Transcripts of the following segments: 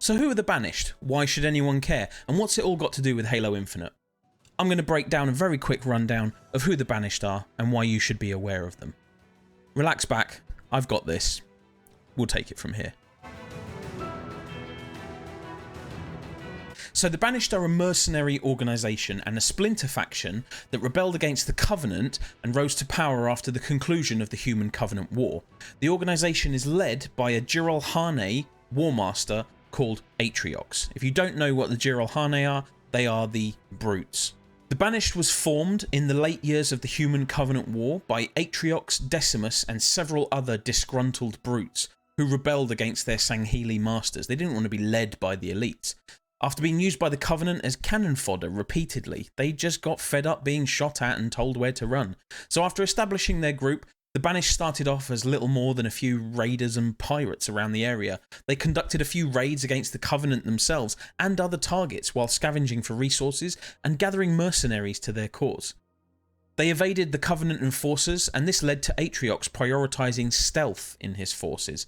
So who are the Banished? Why should anyone care? And what's it all got to do with Halo Infinite? I'm going to break down a very quick rundown of who the Banished are and why you should be aware of them. Relax back, I've got this. We'll take it from here. So the Banished are a mercenary organisation and a splinter faction that rebelled against the Covenant and rose to power after the conclusion of the Human-Covenant War. The organisation is led by a Jiralhanae Warmaster called Atriox. If you don't know what the Jiralhanae are, they are the Brutes. The Banished was formed in the late years of the Human-Covenant War by Atriox, Decimus and several other disgruntled Brutes who rebelled against their Sangheili masters. They didn't want to be led by the elites. After being used by the Covenant as cannon fodder repeatedly, they just got fed up being shot at and told where to run. So after establishing their group, the Banished started off as little more than a few raiders and pirates around the area. They conducted a few raids against the Covenant themselves and other targets while scavenging for resources and gathering mercenaries to their cause. They evaded the Covenant enforcers, and this led to Atriox prioritising stealth in his forces.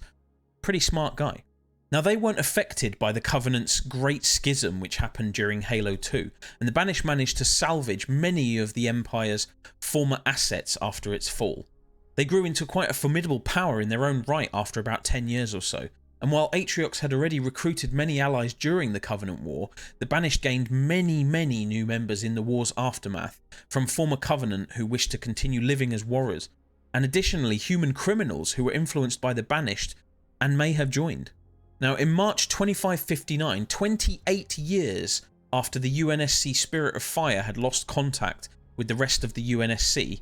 Pretty smart guy. Now, they weren't affected by the Covenant's Great Schism which happened during Halo 2, and the Banished managed to salvage many of the Empire's former assets after its fall. They grew into quite a formidable power in their own right after about 10 years or so, and while Atriox had already recruited many allies during the Covenant War, the Banished gained many new members in the war's aftermath, from former Covenant who wished to continue living as warriors, and additionally human criminals who were influenced by the Banished and may have joined. Now, in March 2559, 28 years after the UNSC Spirit of Fire had lost contact with the rest of the UNSC,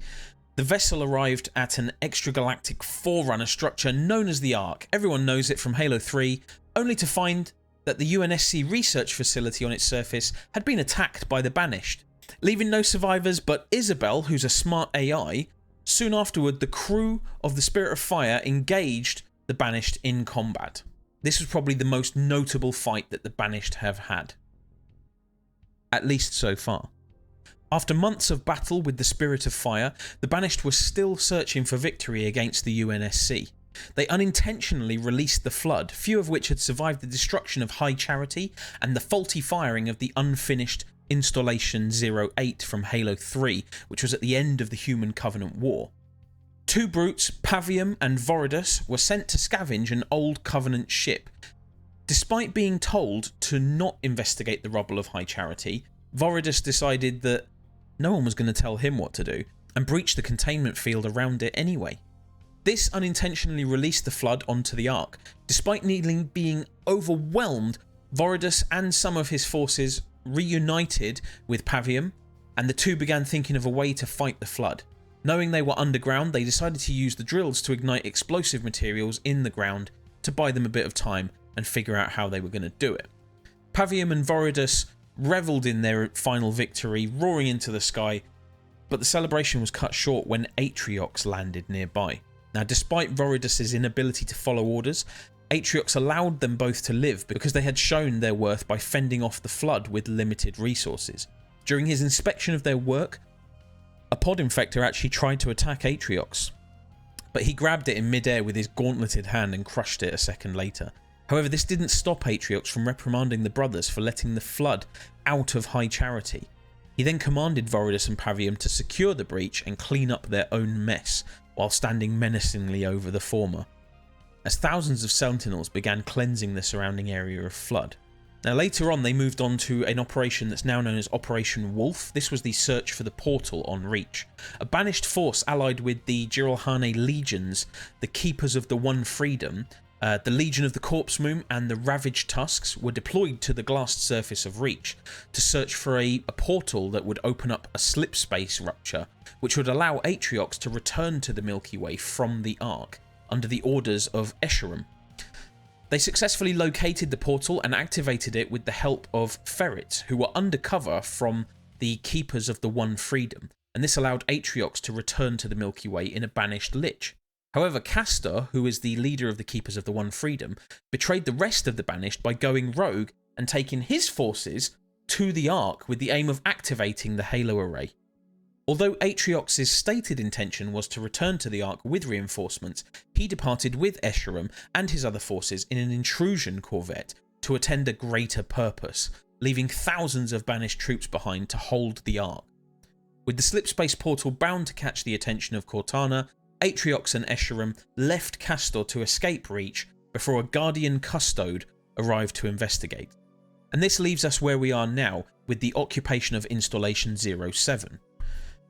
the vessel arrived at an extragalactic forerunner structure known as the Ark. Everyone knows it from Halo 3, only to find that the UNSC research facility on its surface had been attacked by the Banished, leaving no survivors but Isabel, who's a smart AI. Soon afterward, the crew of the Spirit of Fire engaged the Banished in combat. This was probably the most notable fight that the Banished have had, at least so far. After months of battle with the Spirit of Fire, the Banished were still searching for victory against the UNSC. They unintentionally released the Flood, few of which had survived the destruction of High Charity and the faulty firing of the unfinished Installation 08 from Halo 3, which was at the end of the Human Covenant War. Two brutes, Pavium and Voridus, were sent to scavenge an old Covenant ship. Despite being told to not investigate the rubble of High Charity, Voridus decided that no one was going to tell him what to do, and breached the containment field around it anyway. This unintentionally released the Flood onto the Ark. Despite nearly being overwhelmed, Voridus and some of his forces reunited with Pavium, and the two began thinking of a way to fight the Flood. Knowing they were underground, they decided to use the drills to ignite explosive materials in the ground to buy them a bit of time and figure out how they were going to do it. Pavium and Voridus revelled in their final victory, roaring into the sky, but the celebration was cut short when Atriox landed nearby. Now, despite Voridus' inability to follow orders, Atriox allowed them both to live because they had shown their worth by fending off the Flood with limited resources. During his inspection of their work, a pod infector actually tried to attack Atriox, but he grabbed it in midair with his gauntleted hand and crushed it a second later. However, this didn't stop Atriox from reprimanding the brothers for letting the Flood out of High Charity. He then commanded Voridus and Pavium to secure the breach and clean up their own mess, while standing menacingly over the former, as thousands of sentinels began cleansing the surrounding area of Flood. Now, later on, they moved on to an operation that's now known as Operation Wolf. This was the search for the portal on Reach. A Banished force allied with the Jiralhanae legions, the Keepers of the One Freedom, the Legion of the Corpse Moon and the Ravaged Tusks were deployed to the glassed surface of Reach to search for a portal that would open up a slip space rupture, which would allow Atriox to return to the Milky Way from the Ark under the orders of Escharum. They successfully located the portal and activated it with the help of ferrets who were undercover from the Keepers of the One Freedom, and this allowed Atriox to return to the Milky Way in a Banished Lich. However, Castor, who is the leader of the Keepers of the One Freedom, betrayed the rest of the Banished by going rogue and taking his forces to the Ark with the aim of activating the Halo Array. Although Atriox's stated intention was to return to the Ark with reinforcements, he departed with Escharum and his other forces in an intrusion corvette, to attend a greater purpose, leaving thousands of banished troops behind to hold the Ark. With the slipspace portal bound to catch the attention of Cortana, Atriox and Escharum left Castor to escape Reach before a Guardian Custode arrived to investigate. And this leaves us where we are now with the occupation of Installation 07.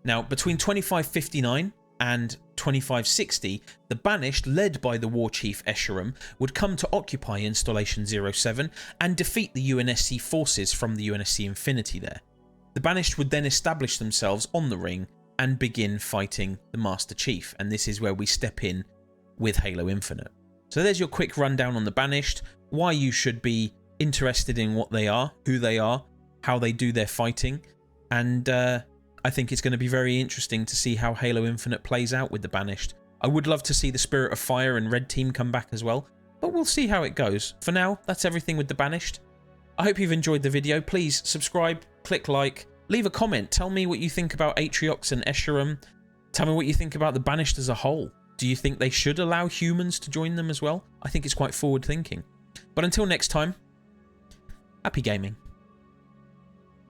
Now, between 2559 and 2560, the Banished, led by the War Chief Escharum, would come to occupy Installation 07 and defeat the UNSC forces from the UNSC Infinity there. The Banished would then establish themselves on the ring and begin fighting the Master Chief, and this is where we step in with Halo Infinite. So there's your quick rundown on the Banished, why you should be interested in what they are, who they are, how they do their fighting, and I think it's going to be very interesting to see how Halo Infinite plays out with the Banished. I would love to see the Spirit of Fire and Red Team come back as well, but we'll see how it goes. For now, that's everything with the Banished. I hope you've enjoyed the video. Please subscribe, click like, leave a comment. Tell me what you think about Atriox and Escharum. Tell me what you think about the Banished as a whole. Do you think they should allow humans to join them as well? I think it's quite forward thinking. But until next time, happy gaming.